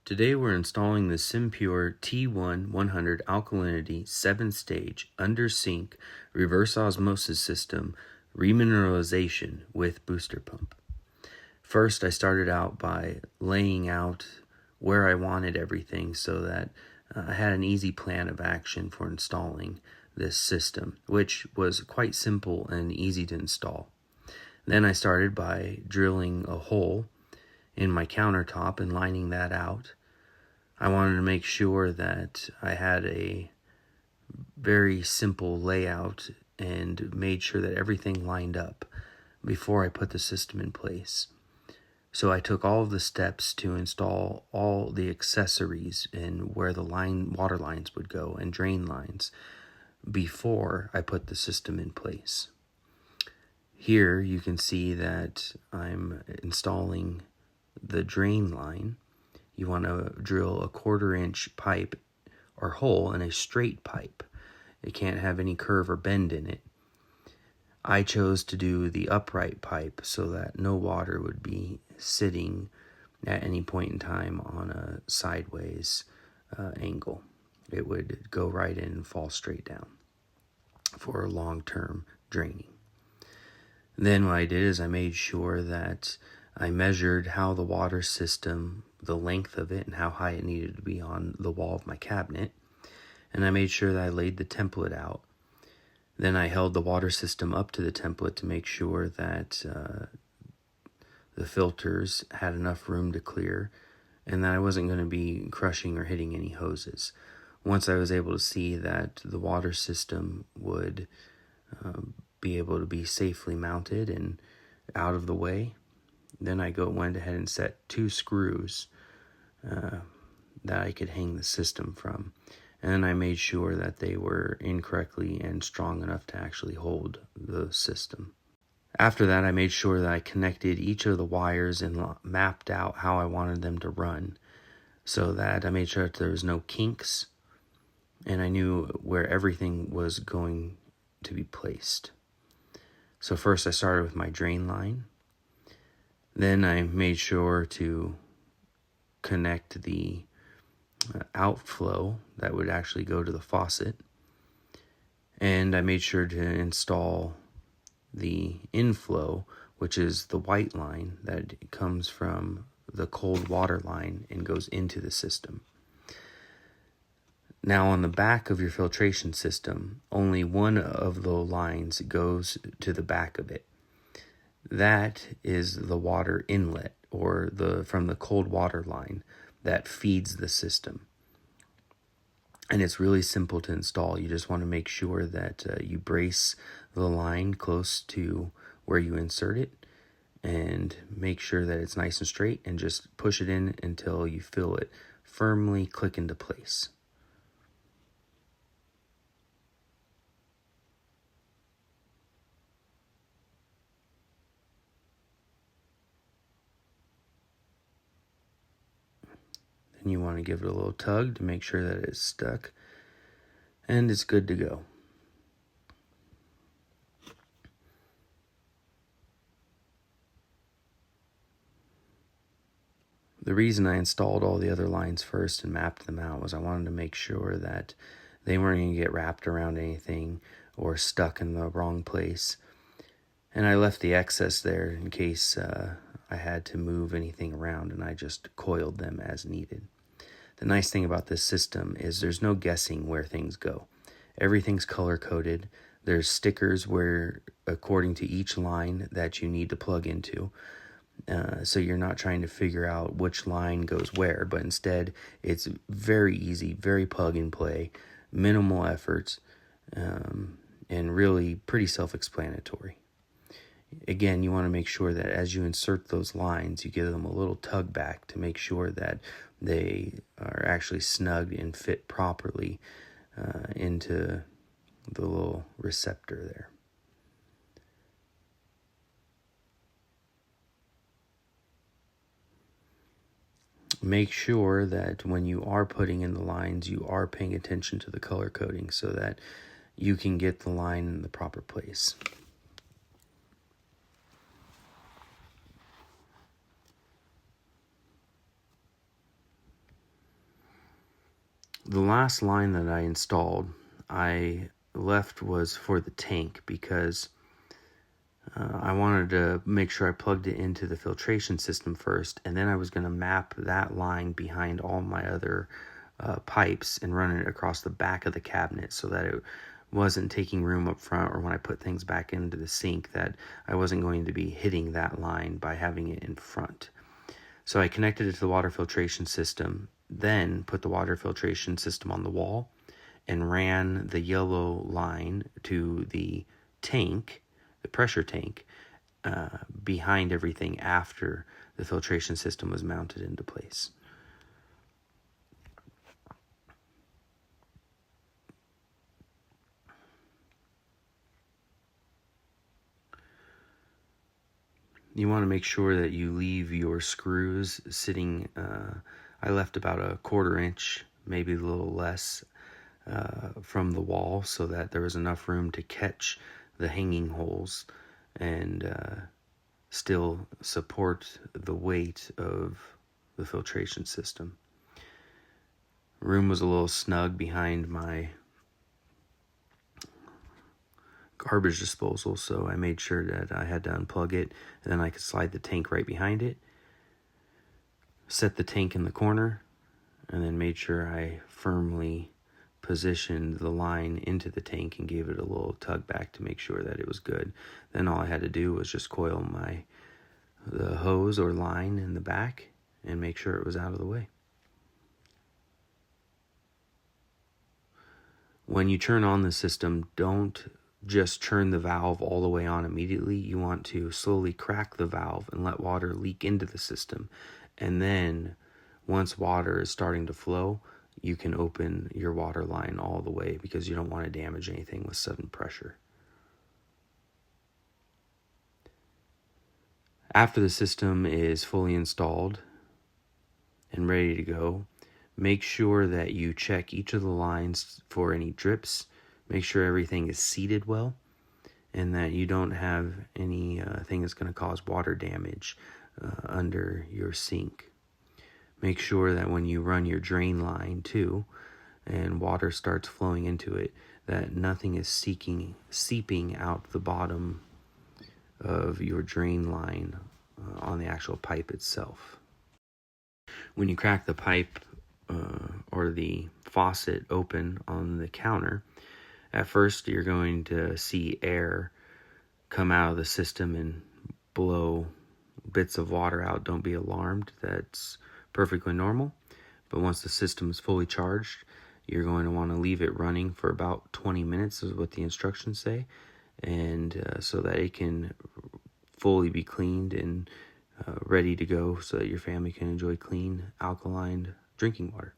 Today we're installing the SimPure T1-100 alkalinity 7-stage under sink reverse osmosis system remineralization with booster pump. First, I started out by laying out where I wanted everything so that I had an easy plan of action for installing this system, which was quite simple and easy to install. Then I started by drilling a hole in my countertop and lining that out. I wanted to make sure that I had a very simple layout and made sure that everything lined up before I put the system in place. So I took all of the steps to install all the accessories and where the water lines would go and drain lines before I put the system in place. Here you can see that I'm installing the drain line. You want to drill a 1/4-inch pipe or hole in a straight pipe. It can't have any curve or bend in it. I chose to do the upright pipe so that no water would be sitting at any point in time on a sideways angle. It would go right in and fall straight down for long-term draining. Then what I did is I made sure that I measured how the water system, the length of it, and how high it needed to be on the wall of my cabinet. And I made sure that I laid the template out. Then I held the water system up to the template to make sure that the filters had enough room to clear and that I wasn't going to be crushing or hitting any hoses. Once I was able to see that the water system would be able to be safely mounted and out of the way, then I went ahead and set 2 screws that I could hang the system from. And then I made sure that they were incorrectly and strong enough to actually hold the system. After that, I made sure that I connected each of the wires and mapped out how I wanted them to run so that I made sure that there was no kinks and I knew where everything was going to be placed. So first I started with my drain line. Then I made sure to connect the outflow that would actually go to the faucet. And I made sure to install the inflow, which is the white line that comes from the cold water line and goes into the system. Now on the back of your filtration system, only one of the lines goes to the back of it. That is the water inlet, or from the cold water line that feeds the system. And it's really simple to install. You just want to make sure that you brace the line close to where you insert it and make sure that it's nice and straight and just push it in until you feel it firmly click into place. And you want to give it a little tug to make sure that it's stuck and it's good to go. The reason I installed all the other lines first and mapped them out was I wanted to make sure that they weren't going to get wrapped around anything or stuck in the wrong place. And I left the excess there in case I had to move anything around, and I just coiled them as needed. The nice thing about this system is there's no guessing where things go. Everything's color-coded. There's stickers where, according to each line that you need to plug into, so you're not trying to figure out which line goes where, but instead it's very easy, very plug-and-play, minimal efforts, and really pretty self-explanatory. Again, you want to make sure that as you insert those lines, you give them a little tug back to make sure that they are actually snugged and fit properly into the little receptor there. Make sure that when you are putting in the lines, you are paying attention to the color coding so that you can get the line in the proper place. The last line that I installed, I left was for the tank because I wanted to make sure I plugged it into the filtration system first, and then I was going to map that line behind all my other pipes and run it across the back of the cabinet so that it wasn't taking room up front, or when I put things back into the sink that I wasn't going to be hitting that line by having it in front. So I connected it to the water filtration system, then put the water filtration system on the wall and ran the yellow line to the tank, the pressure tank, behind everything after the filtration system was mounted into place. You want to make sure that you leave your screws sitting, I left about a 1/4 inch, maybe a little less, from the wall so that there was enough room to catch the hanging holes and still support the weight of the filtration system. Room was a little snug behind my garbage disposal, so I made sure that I had to unplug it, and then I could slide the tank right behind it, set the tank in the corner, and then made sure I firmly positioned the line into the tank and gave it a little tug back to make sure that it was good. Then all I had to do was just coil the hose or line in the back and make sure it was out of the way. When you turn on the system, don't just turn the valve all the way on immediately. You want to slowly crack the valve and let water leak into the system. And then once water is starting to flow, you can open your water line all the way because you don't want to damage anything with sudden pressure. After the system is fully installed and ready to go, make sure that you check each of the lines for any drips. Make sure everything is seated well and that you don't have anything that's going to cause water damage under your sink. Make sure that when you run your drain line too and water starts flowing into it, that nothing is seeping out the bottom of your drain line on the actual pipe itself. When you crack the pipe or the faucet open on the counter, at first you're going to see air come out of the system and blow bits of water out. Don't be alarmed. That's perfectly normal. But once the system is fully charged, you're going to want to leave it running for about 20 minutes is what the instructions say, and so that it can fully be cleaned and ready to go so that your family can enjoy clean, alkaline drinking water.